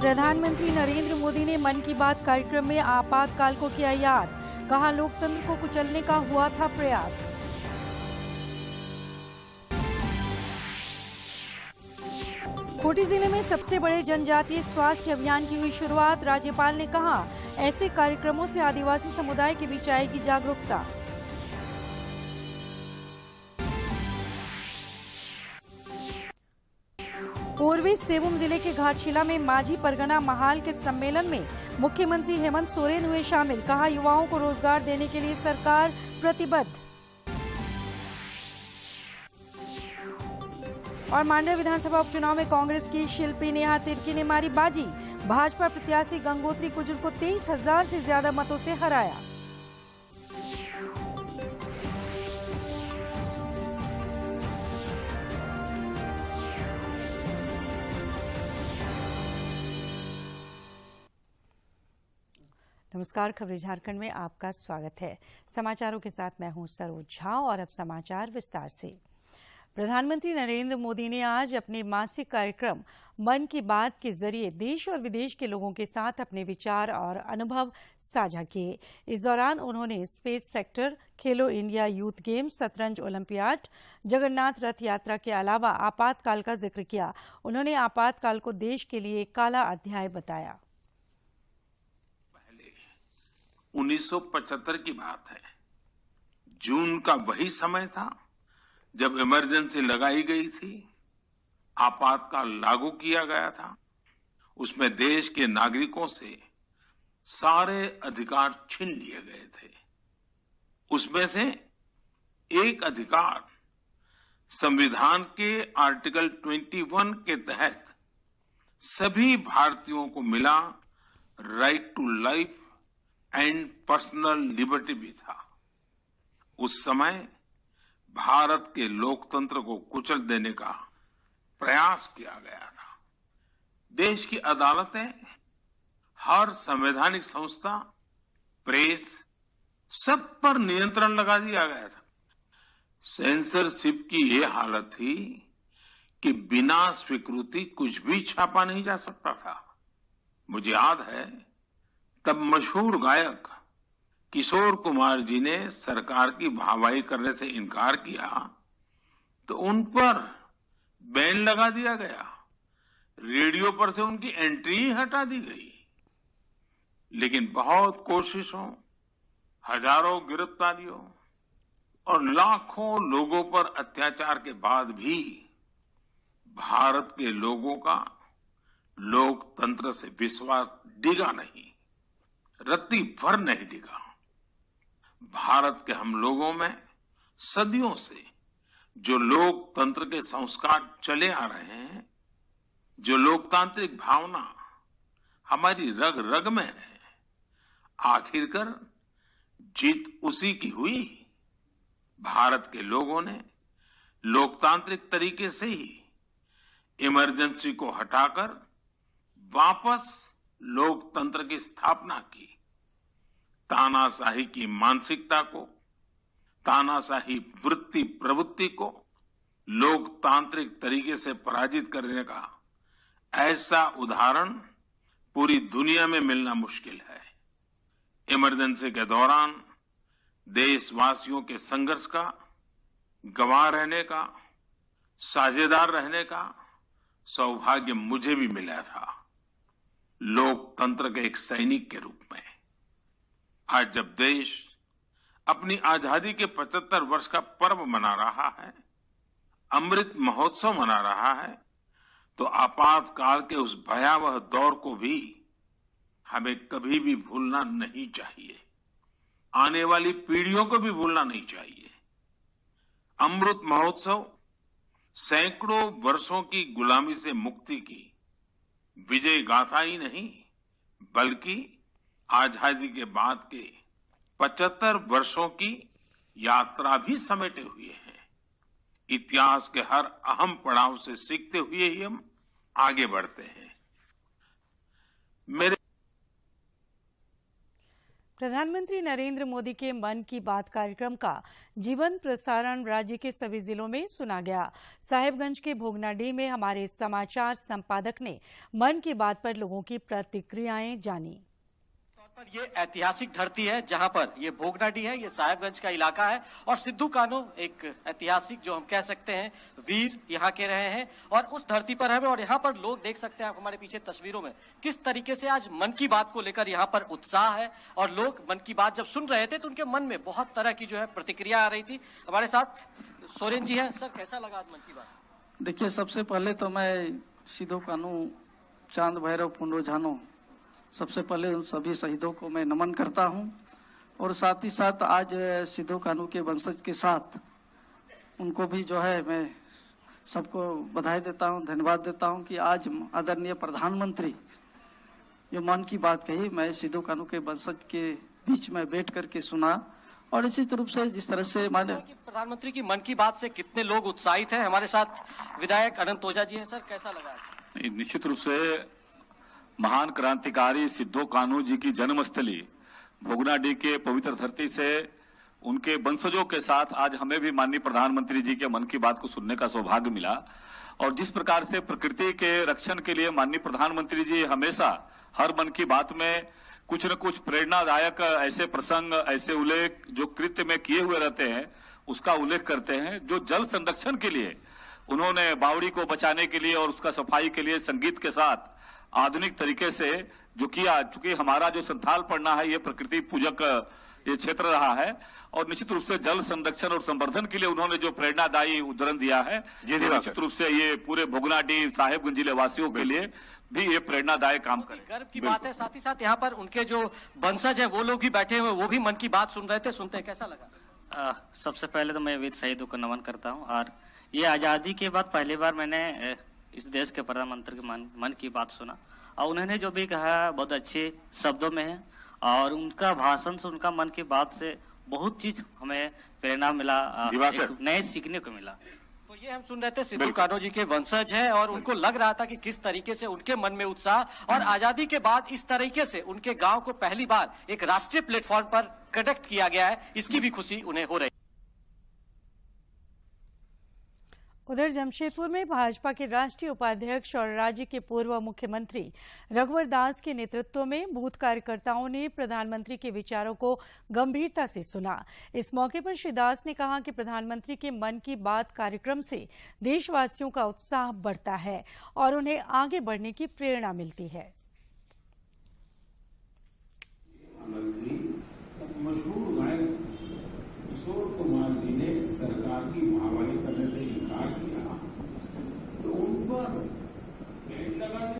प्रधानमंत्री नरेंद्र मोदी ने मन की बात कार्यक्रम में आपातकाल को किया याद। कहा, लोकतंत्र को कुचलने का हुआ था प्रयास। खूंटी जिले में सबसे बड़े जनजातीय स्वास्थ्य अभियान की हुई शुरुआत। राज्यपाल ने कहा, ऐसे कार्यक्रमों से आदिवासी समुदाय के बीच आएगी जागरूकता। पूर्वी सिंहभूम जिले के घाटशिला में माझी परगना महाल के सम्मेलन में मुख्यमंत्री हेमंत सोरेन हुए शामिल। कहा, युवाओं को रोजगार देने के लिए सरकार प्रतिबद्ध। और मांडर विधानसभा उपचुनाव में कांग्रेस की शिल्पी नेहा तिर्की ने मारी बाजी। भाजपा प्रत्याशी गंगोत्री कुजूर को 23,000 से ज्यादा मतों से हराया। नमस्कार, खबरें झारखंड में आपका स्वागत है। समाचारों के साथ मैं हूं सरोज झा और अब समाचार विस्तार से। प्रधानमंत्री नरेंद्र मोदी ने आज अपने मासिक कार्यक्रम मन की बात के जरिए देश और विदेश के लोगों के साथ अपने विचार और अनुभव साझा किए। इस दौरान उन्होंने स्पेस सेक्टर, खेलो इंडिया यूथ गेम्स, शतरंज ओलंपियाड, जगन्नाथ रथ यात्रा के अलावा आपातकाल का जिक्र किया। उन्होंने आपातकाल को देश के लिए एक काला अध्याय बताया। 1975 की बात है। जून का वही समय था जब इमरजेंसी लगाई गई थी, आपातकाल लागू किया गया था। उसमें देश के नागरिकों से सारे अधिकार छीन लिए गए थे। उसमें से एक अधिकार संविधान के आर्टिकल 21 के तहत सभी भारतीयों को मिला, right to life and personal liberty भी था। उस समय भारत के लोकतंत्र को कुचल देने का प्रयास किया गया था। देश की अदालतें, हर संवैधानिक संस्था, प्रेस, सब पर नियंत्रण लगा दिया गया था। सेंसरशिप की ये हालत थी कि बिना स्वीकृति कुछ भी छापा नहीं जा सकता था। मुझे याद है, तब मशहूर गायक किशोर कुमार जी ने सरकार की वाहवाही करने से इनकार किया तो उन पर बैन लगा दिया गया। रेडियो पर से उनकी एंट्री ही हटा दी गई। लेकिन बहुत कोशिशों, हजारों गिरफ्तारियों और लाखों लोगों पर अत्याचार के बाद भी भारत के लोगों का लोकतंत्र से विश्वास डिगा नहीं, रत्ती भर नहीं डिगा। भारत के हम लोगों में सदियों से जो लोकतंत्र के संस्कार चले आ रहे हैं, जो लोकतांत्रिक भावना हमारी रग रग में है, आखिरकार जीत उसी की हुई। भारत के लोगों ने लोकतांत्रिक तरीके से ही इमरजेंसी को हटाकर वापस लोकतंत्र की स्थापना की। तानाशाही की मानसिकता को, तानाशाही वृत्ति प्रवृत्ति को लोकतांत्रिक तरीके से पराजित करने का ऐसा उदाहरण पूरी दुनिया में मिलना मुश्किल है। इमरजेंसी के दौरान देशवासियों के संघर्ष का, गवाह रहने का, साझेदार रहने का सौभाग्य मुझे भी मिला था, लोकतंत्र के एक सैनिक के रूप में। आज जब देश अपनी आजादी के 75 वर्ष का पर्व मना रहा है, अमृत महोत्सव मना रहा है, तो आपातकाल के उस भयावह दौर को भी हमें कभी भी भूलना नहीं चाहिए। आने वाली पीढ़ियों को भी भूलना नहीं चाहिए। अमृत महोत्सव सैकड़ों वर्षों की गुलामी से मुक्ति की विजय गाथा ही नहीं, बल्कि आजादी के बाद के 75 वर्षों की यात्रा भी समेटे हुए हैं। इतिहास के हर अहम पड़ाव से सीखते हुए ही हम आगे बढ़ते हैं। प्रधानमंत्री नरेंद्र मोदी के मन की बात कार्यक्रम का जीवन प्रसारण राज्य के सभी जिलों में सुना गया। साहिबगंज के भोगनाडीह में हमारे समाचार संपादक ने मन की बात पर लोगों की प्रतिक्रियाएं जानी। पर ये ऐतिहासिक धरती है जहां पर ये भोगनाडीह है, ये साहिबगंज का इलाका है और सिद्धू कान्हू एक ऐतिहासिक जो हम कह सकते हैं वीर यहाँ के रहे हैं और उस धरती पर हमें और यहाँ पर लोग देख सकते हैं आप हमारे पीछे तस्वीरों में किस तरीके से आज मन की बात को लेकर यहाँ पर उत्साह है और लोग मन की बात जब सुन रहे थे तो उनके मन में बहुत तरह की जो है प्रतिक्रिया आ रही थी। हमारे साथ सोरेन जी है। सर, कैसा लगा आज मन की बात? देखिए, सबसे पहले तो मैं सिद्धू कान्हू, चांद भैरव, पुंडो झानो, सबसे पहले उन सभी शहीदों को मैं नमन करता हूं और साथ ही साथ आज सिद्धू कान्हू के वंशज के साथ उनको भी जो है मैं सबको बधाई देता हूं, धन्यवाद देता हूं कि आज आदरणीय प्रधानमंत्री जो मन की बात कही, मैं सिद्धू कान्हू के वंशज के बीच में बैठ करके सुना और इसी रूप से जिस तरह से माने प्रधानमंत्री की मन की बात से कितने लोग उत्साहित हैं। हमारे साथ विधायक अनंत ओझा जी हैं। सर, कैसा लगा? निश्चित रूप से महान क्रांतिकारी सिद्धू कान्हू जी की जन्मस्थली भोगनाडीह के पवित्र धरती से उनके वंशजों के साथ आज हमें भी माननीय प्रधानमंत्री जी के मन की बात को सुनने का सौभाग्य मिला और जिस प्रकार से प्रकृति के रक्षण के लिए माननीय प्रधानमंत्री जी हमेशा हर मन की बात में कुछ न कुछ प्रेरणादायक ऐसे प्रसंग, ऐसे उल्लेख जो कृत्य में किए हुए रहते हैं उसका उल्लेख करते हैं। जो जल संरक्षण के लिए उन्होंने बावड़ी को बचाने के लिए और उसका सफाई के लिए संगीत के साथ आधुनिक तरीके से जो किया, चूंकि हमारा जो संथाल पड़ना है ये प्रकृति पूजक ये क्षेत्र रहा है और निश्चित रूप से जल संरक्षण और संवर्धन के लिए उन्होंने जो प्रेरणादायी उदाहरण दिया है निश्चित रूप से ये पूरे भोगनाडीह साहिबगंज जिले वासियों के लिए भी ये प्रेरणादायक काम करे। गर्व की बात है। साथ ही साथ यहाँ पर उनके जो वंशज है वो लोग भी बैठे हुए, वो भी मन की बात सुन रहे थे। सुनते हैं, कैसा लगा? सबसे पहले तो मैं वीर शहीदों को नमन करता हूँ और ये आजादी के बाद पहली बार मैंने इस देश के प्रधानमंत्री के मन की बात सुना और उन्होंने जो भी कहा बहुत अच्छे शब्दों में है और उनका भाषण से, उनका मन की बात से बहुत चीज हमें प्रेरणा मिला, एक नए सीखने को मिला। तो ये हम सुन रहे थे सिद्धू कान्हू जी के वंशज हैं और उनको लग रहा था कि किस तरीके से उनके मन में उत्साह और आजादी के बाद इस तरीके से उनके गांव को पहली बार एक राष्ट्रीय प्लेटफॉर्म पर कंडक्ट किया गया है, इसकी भी खुशी उन्हें हो रही है। उधर जमशेदपुर में भाजपा के राष्ट्रीय उपाध्यक्ष और राज्य के पूर्व मुख्यमंत्री रघुवर दास के नेतृत्व में बूथ कार्यकर्ताओं ने प्रधानमंत्री के विचारों को गंभीरता से सुना। इस मौके पर श्री दास ने कहा कि प्रधानमंत्री के मन की बात कार्यक्रम से देशवासियों का उत्साह बढ़ता है और उन्हें आगे बढ़ने की प्रेरणा मिलती है। मशहूर गायक किशोर कुमार जी ने सरकार की वाहवाही करने से इनकार किया तो उन पर बैन लगा दिया।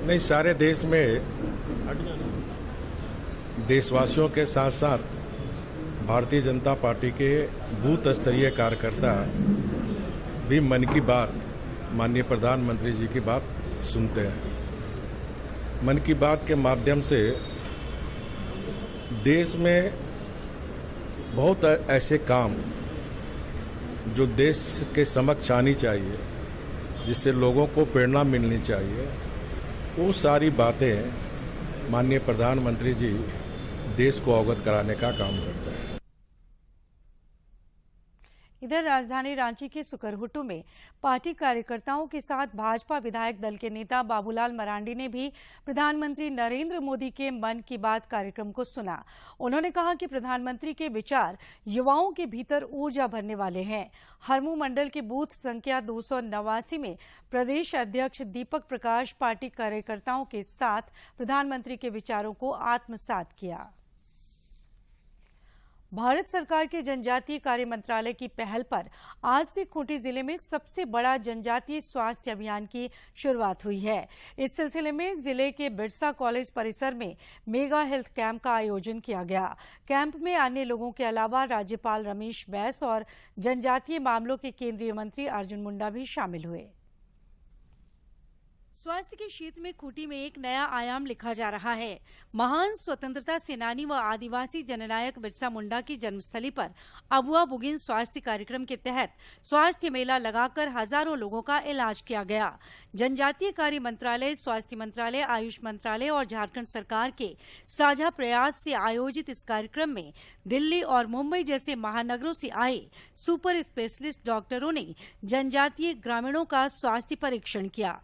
नहीं, सारे देश में देशवासियों के साथ साथ भारतीय जनता पार्टी के बूथ स्तरीय कार्यकर्ता भी मन की बात, माननीय प्रधानमंत्री जी की बात सुनते हैं। मन की बात के माध्यम से देश में बहुत ऐसे काम जो देश के समक्ष आनी चाहिए, जिससे लोगों को प्रेरणा मिलनी चाहिए, वो सारी बातें माननीय प्रधानमंत्री जी देश को अवगत कराने का काम करते हैं। इधर राजधानी रांची के सुकरहुटू में पार्टी कार्यकर्ताओं के साथ भाजपा विधायक दल के नेता बाबूलाल मरांडी ने भी प्रधानमंत्री नरेंद्र मोदी के मन की बात कार्यक्रम को सुना। उन्होंने कहा कि प्रधानमंत्री के विचार युवाओं के भीतर ऊर्जा भरने वाले हैं। हरमू मंडल के बूथ संख्या 289 में प्रदेश अध्यक्ष दीपक प्रकाश पार्टी कार्यकर्ताओं के साथ प्रधानमंत्री के विचारों को आत्मसात किया। भारत सरकार के जनजातीय कार्य मंत्रालय की पहल पर आज से खूंटी जिले में सबसे बड़ा जनजातीय स्वास्थ्य अभियान की शुरुआत हुई है। इस सिलसिले में जिले के बिरसा कॉलेज परिसर में मेगा हेल्थ कैंप का आयोजन किया गया। कैंप में अन्य लोगों के अलावा राज्यपाल रमेश बैस और जनजातीय मामलों के केंद्रीय मंत्री अर्जुन मुंडा भी शामिल हुए। स्वास्थ्य के क्षेत्र में खूंटी में एक नया आयाम लिखा जा रहा है। महान स्वतंत्रता सेनानी व आदिवासी जननायक बिरसा मुंडा की जन्मस्थली पर अबुआ बुगिन स्वास्थ्य कार्यक्रम के तहत स्वास्थ्य मेला लगाकर हजारों लोगों का इलाज किया गया। जनजातीय कार्य मंत्रालय, स्वास्थ्य मंत्रालय, आयुष मंत्रालय और झारखंड सरकार के साझा प्रयास से आयोजित इस कार्यक्रम में दिल्ली और मुंबई जैसे महानगरों से आए सुपर स्पेशलिस्ट डॉक्टरों ने जनजातीय ग्रामीणों का स्वास्थ्य परीक्षण किया।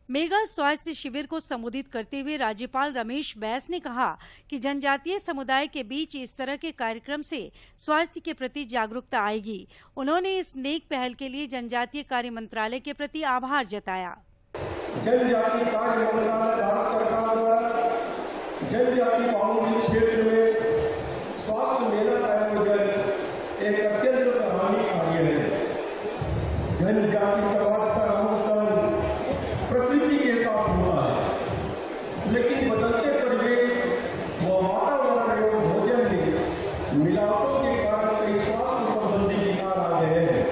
मेगा स्वास्थ्य शिविर को संबोधित करते हुए राज्यपाल रमेश बैस ने कहा कि जनजातीय समुदाय के बीच इस तरह के कार्यक्रम से स्वास्थ्य के प्रति जागरूकता आएगी। उन्होंने इस नेक पहल के लिए जनजातीय कार्य मंत्रालय के प्रति आभार जताया। जनजातीय कार्य मंत्रालय भारत सरकार द्वारा जनजातीय बाहुल्य क्षेत्र में स्वास्थ्य मेला का आयोजन एक अत्यंत सराहनीय कार्य है। जनजातीय समाज का प्रकृति के साथ होता है, लेकिन बदलते परिवेश व वातावरण एवं भोजन में मिलावटों के कारण कई स्वास्थ्य संबंधी विकार आ गए हैं।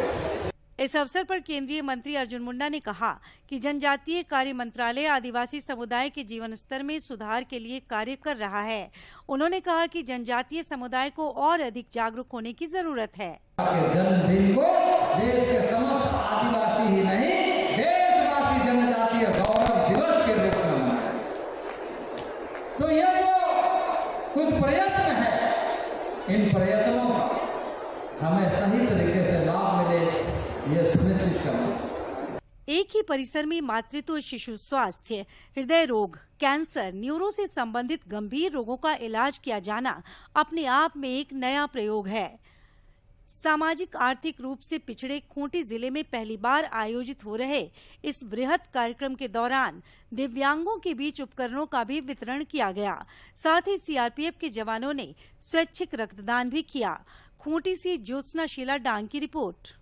इस अवसर पर केंद्रीय मंत्री अर्जुन मुंडा ने कहा कि जनजातीय कार्य मंत्रालय आदिवासी समुदाय के जीवन स्तर में सुधार के लिए कार्य कर रहा है। उन्होंने कहा कि जनजातीय समुदाय को और अधिक जागरूक होने की जरूरत है। जन्मदिन को देश के समस्त आदिवासी ही नहीं जनजातीय गौरव दिवस के रूप में मनाया। तो ये जो कुछ प्रयत्न है, इन प्रयत्नों का हमें सही तरीके से लाभ मिले, ये सुनिश्चित करना। एक ही परिसर में मातृत्व, शिशु स्वास्थ्य, हृदय रोग, कैंसर, न्यूरो से संबंधित गंभीर रोगों का इलाज किया जाना अपने आप में एक नया प्रयोग है। सामाजिक आर्थिक रूप से पिछड़े खूंटी जिले में पहली बार आयोजित हो रहे इस बृहत कार्यक्रम के दौरान दिव्यांगों के बीच उपकरणों का भी वितरण किया गया। साथ ही सीआरपीएफ के जवानों ने स्वैच्छिक रक्तदान भी किया। खूंटी से ज्योत्सना शीला डांग की रिपोर्ट।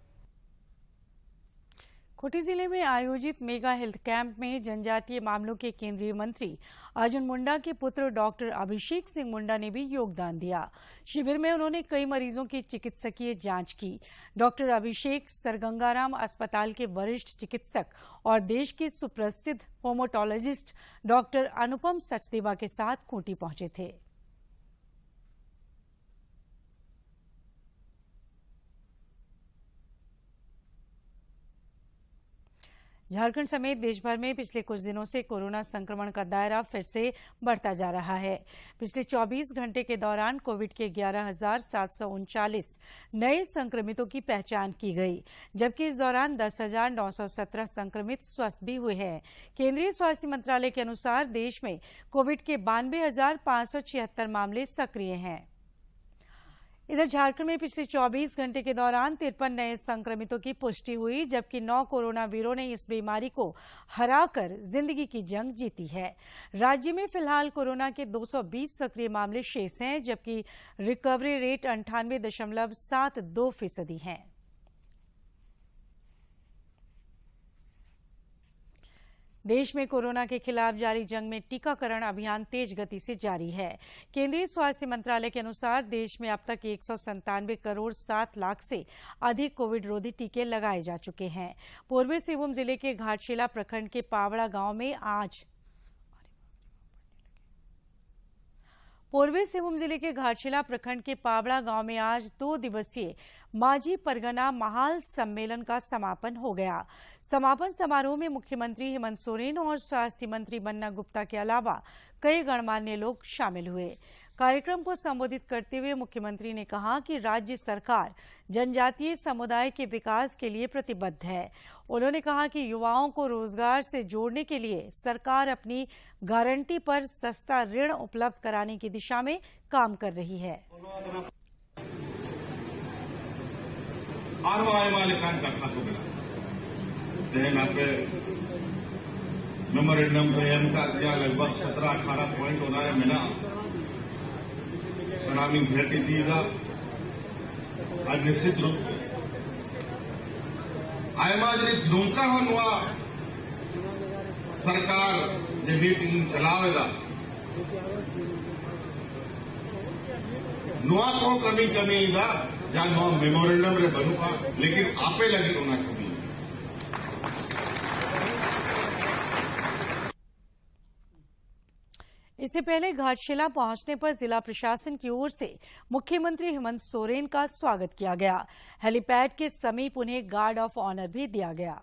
खूंटी जिले में आयोजित मेगा हेल्थ कैंप में जनजातीय मामलों के केंद्रीय मंत्री अर्जुन मुंडा के पुत्र डॉक्टर अभिषेक सिंह मुंडा ने भी योगदान दिया। शिविर में उन्होंने कई मरीजों की चिकित्सकीय जांच की। डॉक्टर अभिषेक सरगंगाराम अस्पताल के वरिष्ठ चिकित्सक और देश के सुप्रसिद्ध होमोटोलॉजिस्ट डॉक्टर अनुपम सचदेवा के साथ खूंटी पहुंचे थे। झारखंड समेत देश भर में पिछले कुछ दिनों से कोरोना संक्रमण का दायरा फिर से बढ़ता जा रहा है। पिछले 24 घंटे के दौरान कोविड के 11,739 नए संक्रमितों की पहचान की गई, जबकि इस दौरान 10,917 संक्रमित स्वस्थ भी हुए हैं। केंद्रीय स्वास्थ्य मंत्रालय के अनुसार देश में कोविड के 92,576 मामले सक्रिय हैं। इधर झारखंड में पिछले 24 घंटे के दौरान 53 नए संक्रमितों की पुष्टि हुई, जबकि 9 कोरोना वीरों ने इस बीमारी को हराकर जिंदगी की जंग जीती है। राज्य में फिलहाल कोरोना के 220 सक्रिय मामले शेष हैं, जबकि रिकवरी रेट 98.72% है। देश में कोरोना के खिलाफ जारी जंग में टीकाकरण अभियान तेज गति से जारी है। केंद्रीय स्वास्थ्य मंत्रालय के अनुसार देश में अब तक 197 करोड़ 7 लाख से अधिक कोविड रोधी टीके लगाए जा चुके हैं। पूर्वी सिंहभूम जिले के घाटशिला प्रखंड के पावड़ा गांव में आज पूर्वी सिंहभूम जिले के घाटशिला प्रखंड के पावड़ा गांव में आज 2 दिवसीय माझी परगना महाल सम्मेलन का समापन हो गया। समापन समारोह में मुख्यमंत्री हेमंत सोरेन और स्वास्थ्य मंत्री बन्ना गुप्ता के अलावा कई गणमान्य लोग शामिल हुए। कार्यक्रम को संबोधित करते हुए मुख्यमंत्री ने कहा कि राज्य सरकार जनजातीय समुदाय के विकास के लिए प्रतिबद्ध है। उन्होंने कहा कि युवाओं को रोजगार से जोड़ने के लिए सरकार अपनी गारंटी पर सस्ता ऋण उपलब्ध कराने की दिशा में काम कर रही है। मेमोरेंडम का लगभग 17-18 पॉइंट होना मिला सलामी भेटी दी आज निश्चित रूप आयमाजरीस नुका हुआ सरकार जो मीटिंग चलावेगा नुआ को कमी कमीगा या नुआ मेमोरेंडम रे बनुका लेकिन आपे लगी होना कमी। इससे पहले घाटशिला पहुंचने पर जिला प्रशासन की ओर से मुख्यमंत्री हेमंत सोरेन का स्वागत किया गया। हेलीपैड के समीप उन्हें गार्ड ऑफ ऑनर भी दिया गया।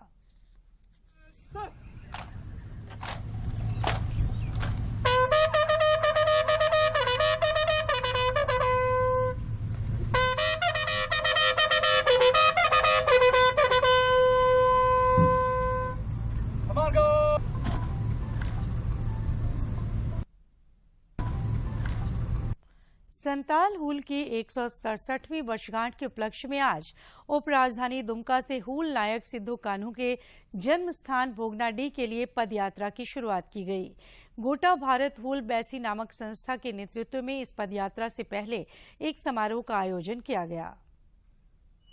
संताल हूल की 167वीं वर्षगांठ के उपलक्ष्य में आज उपराजधानी दुमका से हूल नायक सिद्धू कान्हू के जन्म स्थान भोगनाडीह के लिए पदयात्रा की शुरुआत की गई। गोटा भारत हूल बैसी नामक संस्था के नेतृत्व में इस पदयात्रा से पहले एक समारोह का आयोजन किया गया।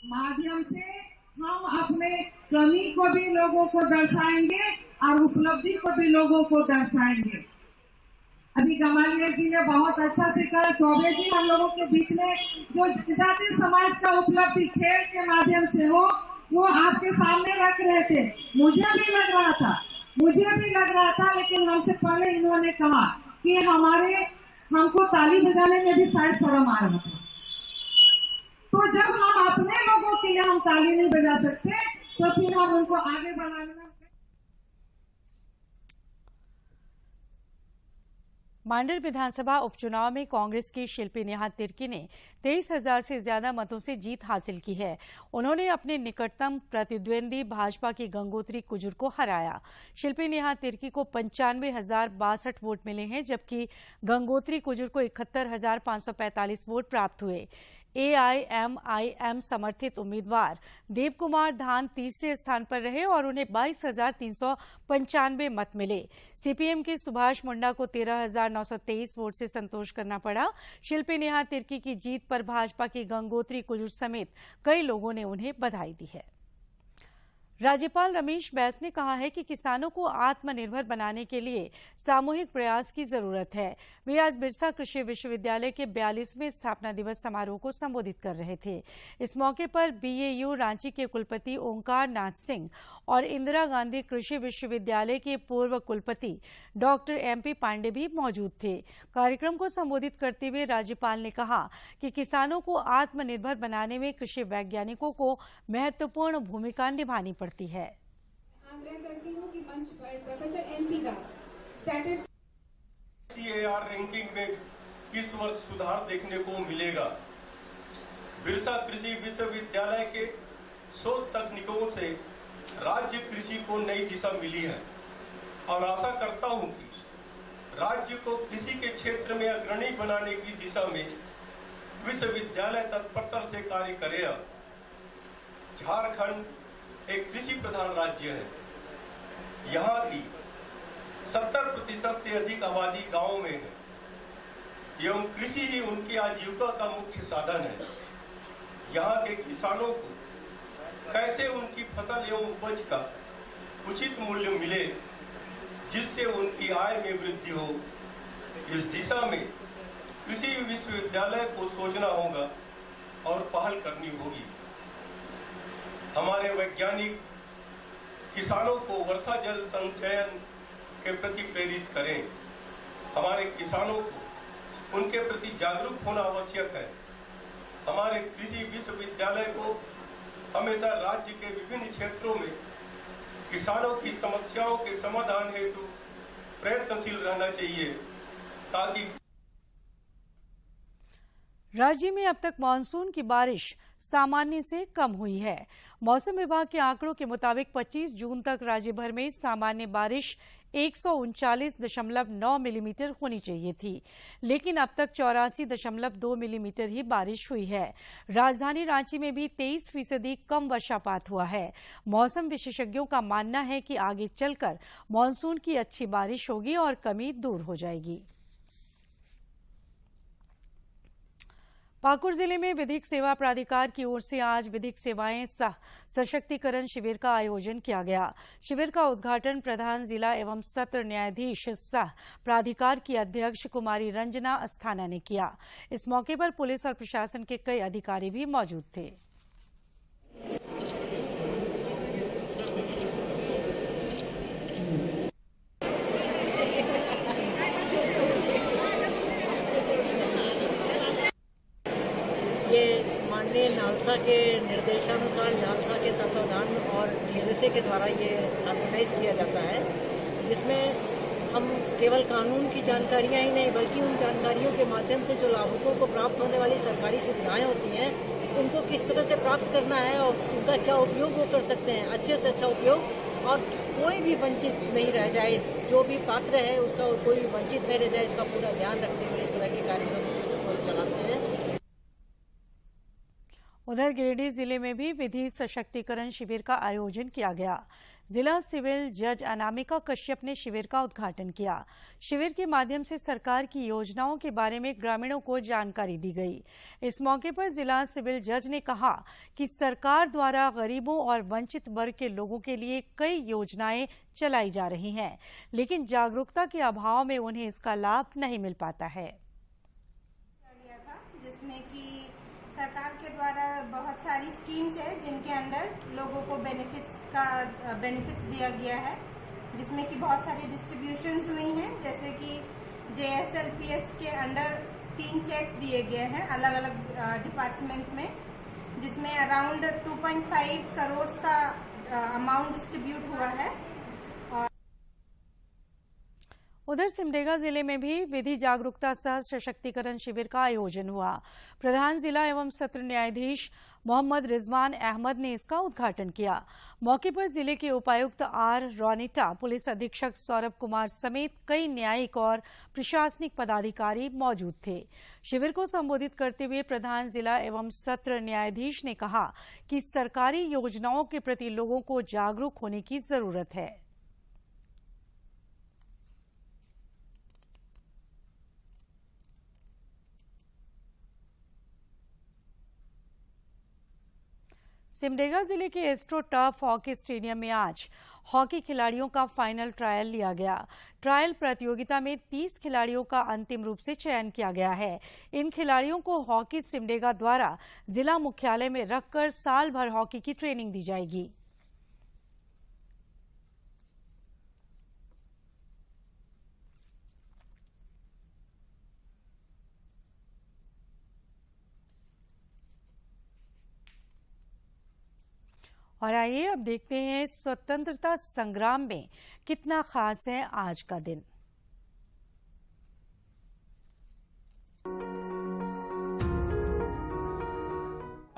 माध्यम से हम अपने कमी को भी लोगों को दर्शाएंगे और उपलब्धि को भी लोगों को दर्शाएंगे। अभी गमालिया जी ने बहुत अच्छा से कहा, चौबे जी हम लोगों के बीच में जो जनजातीय समाज का उपलब्धि खेल के माध्यम से हो वो आपके सामने रख रहे थे। मुझे भी लग रहा था लेकिन हमसे पहले इन्होंने कहा कि हमको ताली बजाने में भी शायद शर्म आ रहा था। तो जब हम अपने लोगों के लिए हम ताली नहीं बजा सकते तो फिर हम उनको आगे बढ़ाने में। मांडर विधानसभा उपचुनाव में कांग्रेस की शिल्पी नेहा तिर्की ने 23,000 से ज्यादा मतों से जीत हासिल की है। उन्होंने अपने निकटतम प्रतिद्वंदी भाजपा की गंगोत्री कुजुर को हराया। शिल्पी नेहा तिर्की को 95,062 वोट मिले हैं, जबकि गंगोत्री कुजुर को 71,545 वोट प्राप्त हुए। AIMIM समर्थित उम्मीदवार देव कुमार धान तीसरे स्थान पर रहे और उन्हें 22,395 मत मिले। CPM के सुभाष मुंडा को 13,923 वोट से संतोष करना पड़ा। शिल्पी नेहा तिर्की की जीत पर भाजपा की गंगोत्री कुजुर समेत कई लोगों ने उन्हें बधाई दी है। राज्यपाल रमेश बैस ने कहा है कि किसानों को आत्मनिर्भर बनाने के लिए सामूहिक प्रयास की जरूरत है। वे आज बिरसा कृषि विश्वविद्यालय के 42वें स्थापना दिवस समारोह को संबोधित कर रहे थे। इस मौके पर BAU रांची के कुलपति ओंकार नाथ सिंह और इंदिरा गांधी कृषि विश्वविद्यालय के पूर्व कुलपति डॉक्टर MP पांडे भी मौजूद थे। कार्यक्रम को संबोधित करते हुए राज्यपाल ने कहा कि किसानों को आत्मनिर्भर बनाने में कृषि वैज्ञानिकों को महत्वपूर्ण भूमिका निभानी पड़ती है। आग्रह करती हूं कि मंच पर प्रोफेसर NC दास CAR रैंकिंग में इस वर्ष सुधार देखने को मिलेगा। बिरसा कृषि विश्वविद्यालय के शोध तकनीकों से राज्य कृषि को नई दिशा मिली है और आशा करता हूं कि राज्य को कृषि के क्षेत्र में अग्रणी बनाने की दिशा में विश्वविद्यालय तत्परता से कार्य करेगा। झारखंड एक कृषि प्रधान राज्य है। यहाँ की 70% से अधिक आबादी गांव में है एवं कृषि ही उनकी आजीविका का मुख्य साधन है। यहाँ के किसानों को कैसे उनकी फसल एवं उपज का उचित मूल्य मिले जिससे उनकी आय में वृद्धि हो, इस दिशा में कृषि विश्वविद्यालय को सोचना होगा और पहल करनी होगी। हमारे वैज्ञानिक किसानों को वर्षा जल संचयन के प्रति प्रेरित करें। हमारे किसानों को उनके प्रति जागरूक होना आवश्यक है। हमारे कृषि विश्वविद्यालय को हमेशा राज्य के विभिन्न क्षेत्रों में किसानों की समस्याओं के समाधान हेतु प्रयत्नशील रहना चाहिए ताकि राज्य में अब तक मानसून की बारिश सामान्य से कम हुई है। मौसम विभाग के आंकड़ों के मुताबिक 25 जून तक राज्य भर में सामान्य बारिश 139.9 मिलीमीटर होनी चाहिए थी, लेकिन अब तक 84.2 मिलीमीटर ही बारिश हुई है। राजधानी रांची में भी 23% कम वर्षापात हुआ है। मौसम विशेषज्ञों का मानना है कि आगे चलकर मानसून की अच्छी बारिश होगी और कमी दूर हो जाएगी। पाकुड़ जिले में विधिक सेवा प्राधिकार की ओर से आज विधिक सेवाएं सह सशक्तिकरण शिविर का आयोजन किया गया। शिविर का उद्घाटन प्रधान जिला एवं सत्र न्यायाधीश सह प्राधिकार की अध्यक्ष कुमारी रंजना अस्थाना ने किया। इस मौके पर पुलिस और प्रशासन के कई अधिकारी भी मौजूद थे। माननीय नालसा के निर्देशानुसार नालसा के तत्वाधान और डीएलएसए के द्वारा ये ऑर्गेनाइज किया जाता है, जिसमें हम केवल कानून की जानकारियाँ ही नहीं बल्कि उन जानकारियों के माध्यम से जो लाभुकों को प्राप्त होने वाली सरकारी सुविधाएं होती हैं उनको किस तरह से प्राप्त करना है और उनका क्या उपयोग वो कर सकते हैं, अच्छे से अच्छा उपयोग, और कोई भी वंचित नहीं रह जाए, जो भी पात्र है उसका कोई भी वंचित नहीं रह जाए, इसका पूरा ध्यान रखते हुए इस तरह के कार्यक्रम को चलाते हैं। उधर गिरिडीह जिले में भी विधि सशक्तिकरण शिविर का आयोजन किया गया। जिला सिविल जज अनामिका कश्यप ने शिविर का उद्घाटन किया। शिविर के माध्यम से सरकार की योजनाओं के बारे में ग्रामीणों को जानकारी दी गई। इस मौके पर जिला सिविल जज ने कहा कि सरकार द्वारा गरीबों और वंचित वर्ग के लोगों के लिए कई योजनाएं चलाई जा रही हैं, लेकिन जागरूकता के अभाव में उन्हें इसका लाभ नहीं मिल पाता है। जिसमें कि सरकार के द्वारा बहुत सारी स्कीम्स है जिनके अंडर लोगों को बेनिफिट्स दिया गया है, जिसमें कि बहुत सारी डिस्ट्रीब्यूशंस हुई हैं, जैसे कि JSLPS के अंडर 3 चेक्स दिए गए हैं अलग अलग डिपार्टमेंट में, जिसमें अराउंड 2.5 करोड़ का अमाउंट डिस्ट्रीब्यूट हुआ है। उधर सिमडेगा जिले में भी विधि जागरूकता सह सशक्तिकरण शिविर का आयोजन हुआ। प्रधान जिला एवं सत्र न्यायाधीश मोहम्मद रिजवान अहमद ने इसका उद्घाटन किया। मौके पर जिले के उपायुक्त आर रोनिटा, पुलिस अधीक्षक सौरभ कुमार समेत कई न्यायिक और प्रशासनिक पदाधिकारी मौजूद थे। शिविर को संबोधित करते हुए प्रधान जिला एवं सत्र न्यायाधीश ने कहा कि सरकारी योजनाओं के प्रति लोगों को जागरूक होने की जरूरत है। सिमडेगा जिले के एस्ट्रो टर्फ हॉकी स्टेडियम में आज हॉकी खिलाड़ियों का फाइनल ट्रायल लिया गया। ट्रायल प्रतियोगिता में 30 खिलाड़ियों का अंतिम रूप से चयन किया गया है। इन खिलाड़ियों को हॉकी सिमडेगा द्वारा जिला मुख्यालय में रखकर साल भर हॉकी की ट्रेनिंग दी जाएगी। और आइए अब देखते हैं स्वतंत्रता संग्राम में कितना खास है आज का दिन।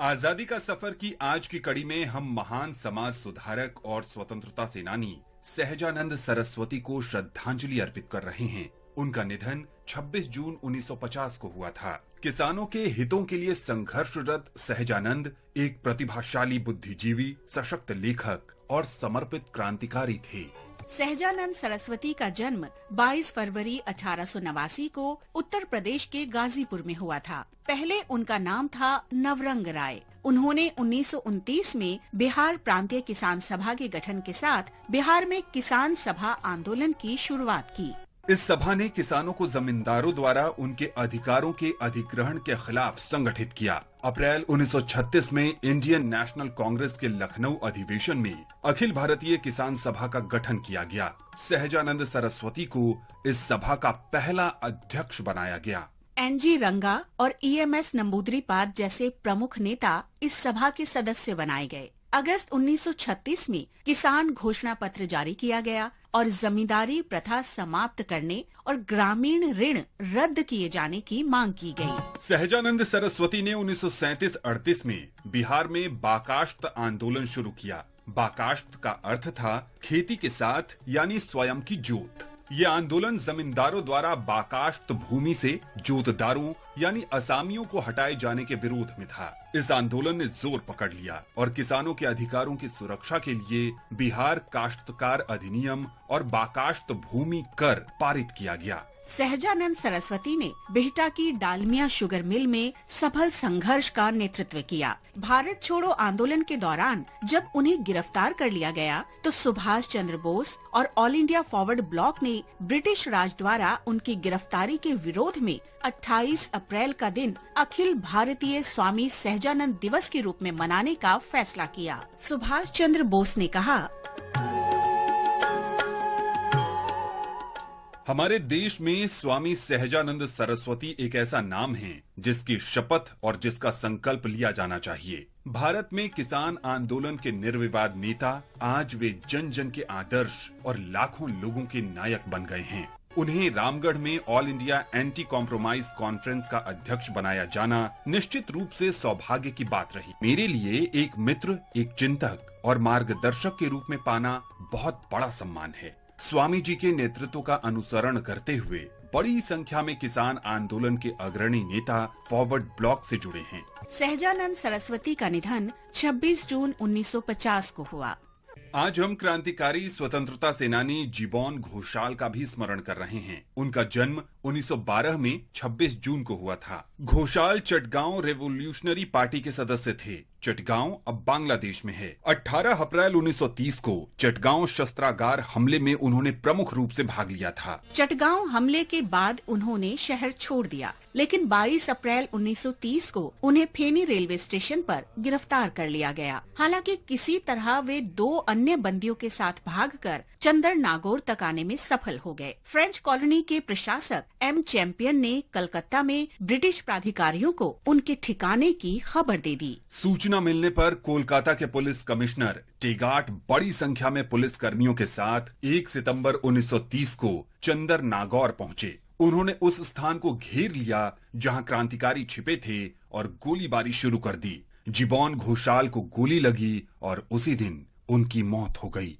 आजादी का सफर की आज की कड़ी में हम महान समाज सुधारक और स्वतंत्रता सेनानी सहजानंद सरस्वती को श्रद्धांजलि अर्पित कर रहे हैं। उनका निधन 26 जून 1950 को हुआ था। किसानों के हितों के लिए संघर्षरत सहजानंद एक प्रतिभाशाली बुद्धिजीवी, सशक्त लेखक और समर्पित क्रांतिकारी थे। सहजानंद सरस्वती का जन्म 22 फरवरी 1889 को उत्तर प्रदेश के गाजीपुर में हुआ था। पहले उनका नाम था नवरंग राय। उन्होंने 1929 में बिहार प्रांतीय किसान सभा के गठन के साथ बिहार में किसान सभा आंदोलन की शुरुआत की। इस सभा ने किसानों को जमींदारों द्वारा उनके अधिकारों के अधिग्रहण के खिलाफ संगठित किया। अप्रैल 1936 में इंडियन नेशनल कांग्रेस के लखनऊ अधिवेशन में अखिल भारतीय किसान सभा का गठन किया गया। सहजानंद सरस्वती को इस सभा का पहला अध्यक्ष बनाया गया। NG रंगा और EMS नंबूदरीपाद जैसे प्रमुख नेता इस सभा के सदस्य बनाए गए। अगस्त 1936 में किसान घोषणा पत्र जारी किया गया और जमींदारी प्रथा समाप्त करने और ग्रामीण ऋण रद्द किए जाने की मांग की गई। सहजानंद सरस्वती ने 1937-38 में बिहार में बाकाश्त आंदोलन शुरू किया। बाकाश्त का अर्थ था खेती के साथ यानी स्वयं की जोत। ये आंदोलन जमींदारों द्वारा बाकाश्त भूमि से जोतदारों यानी असामियों को हटाए जाने के विरोध में था। इस आंदोलन ने जोर पकड़ लिया और किसानों के अधिकारों की सुरक्षा के लिए बिहार काश्तकार अधिनियम और बाकाश्त भूमि कर पारित किया गया। सहजानंद सरस्वती ने बिहटा की डालमिया शुगर मिल में सफल संघर्ष का नेतृत्व किया। भारत छोड़ो आंदोलन के दौरान जब उन्हें गिरफ्तार कर लिया गया तो सुभाष चंद्र बोस और ऑल इंडिया फॉरवर्ड ब्लॉक ने ब्रिटिश राज द्वारा उनकी गिरफ्तारी के विरोध में 28 अप्रैल का दिन अखिल भारतीय स्वामी सहजानंद दिवस के रूप में मनाने का फैसला किया। सुभाष चंद्र बोस ने कहा, हमारे देश में स्वामी सहजानंद सरस्वती एक ऐसा नाम है जिसकी शपथ और जिसका संकल्प लिया जाना चाहिए। भारत में किसान आंदोलन के निर्विवाद नेता आज वे जन जन के आदर्श और लाखों लोगों के नायक बन गए हैं। उन्हें रामगढ़ में all India anti compromise conference का अध्यक्ष बनाया जाना निश्चित रूप से सौभाग्य की बात रही। मेरे लिए एक मित्र, एक चिंतक और मार्गदर्शक के रूप में पाना बहुत बड़ा सम्मान है। स्वामी जी के नेतृत्व का अनुसरण करते हुए बड़ी संख्या में किसान आंदोलन के अग्रणी नेता फॉरवर्ड ब्लॉक से जुड़े हैं। सहजानंद सरस्वती का निधन 26 जून 1950 को हुआ। आज हम क्रांतिकारी स्वतंत्रता सेनानी जीबॉन घोषाल का भी स्मरण कर रहे हैं। उनका जन्म 1912 में 26 जून को हुआ था। घोषाल चटगांव रेवोल्यूशनरी पार्टी के सदस्य थे। चटगांव अब बांग्लादेश में है। 18 अप्रैल 1930 को चटगांव शस्त्रागार हमले में उन्होंने प्रमुख रूप से भाग लिया था। चटगांव हमले के बाद उन्होंने शहर छोड़ दिया, लेकिन 22 अप्रैल 1930 को उन्हें फेनी रेलवे स्टेशन पर गिरफ्तार कर लिया गया। हालांकि किसी तरह वे 2 अन्य बंदियों के साथ भागकर चंदर नागौर तक आने में सफल हो गए। फ्रेंच कॉलोनी के प्रशासक एम चैंपियन ने कलकत्ता में ब्रिटिश प्राधिकारियों को उनके ठिकाने की खबर दे दी। सूचना मिलने पर कोलकाता के पुलिस कमिश्नर टेगाट बड़ी संख्या में पुलिस कर्मियों के साथ 1 सितंबर 1930 को चंदर नागौर पहुंचे। उन्होंने उस स्थान को घेर लिया जहां क्रांतिकारी छिपे थे और गोलीबारी शुरू कर दी। जीबॉन घोषाल को गोली लगी और उसी दिन उनकी मौत हो गई।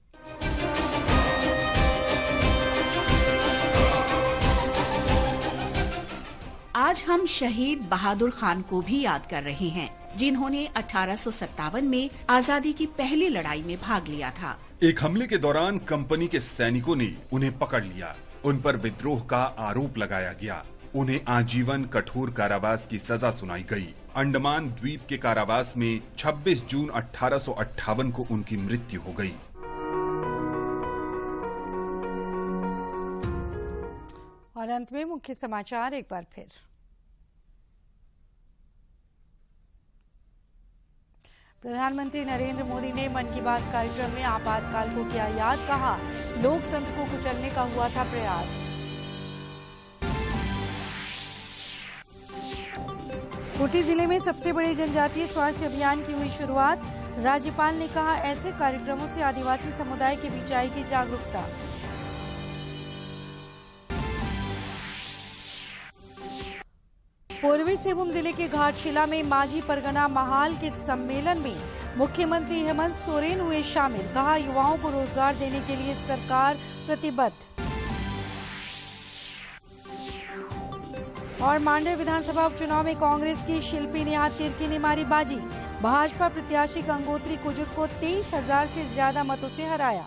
आज हम शहीद बहादुर खान को भी याद कर रहे हैं, जिन्होंने 1857 में आजादी की पहली लड़ाई में भाग लिया था। एक हमले के दौरान कंपनी के सैनिकों ने उन्हें पकड़ लिया। उन पर विद्रोह का आरोप लगाया गया। उन्हें आजीवन कठोर कारावास की सजा सुनाई गई। अंडमान द्वीप के कारावास में 26 जून 1858 को उनकी मृत्यु हो गई। और अंत में मुख्य समाचार एक बार फिर। प्रधानमंत्री नरेंद्र मोदी ने मन की बात कार्यक्रम में आपातकाल को किया याद, कहा लोकतंत्र को कुचलने का हुआ था प्रयास। खूंटी जिले में सबसे बड़े जनजातीय स्वास्थ्य अभियान की हुई शुरुआत। राज्यपाल ने कहा ऐसे कार्यक्रमों से आदिवासी समुदाय के बीच आएगी जागरूकता। पूर्वी सिंहभूम जिले के घाटशिला में माझी परगना महाल के सम्मेलन में मुख्यमंत्री हेमंत सोरेन हुए शामिल, कहा युवाओं को रोजगार देने के लिए सरकार प्रतिबद्ध। और मांडर विधानसभा उपचुनाव में कांग्रेस की शिल्पी नेहा तिर्की ने मारी बाजी, भाजपा प्रत्याशी गंगोत्री कुजुर को 23,000 से ज्यादा मतों से हराया।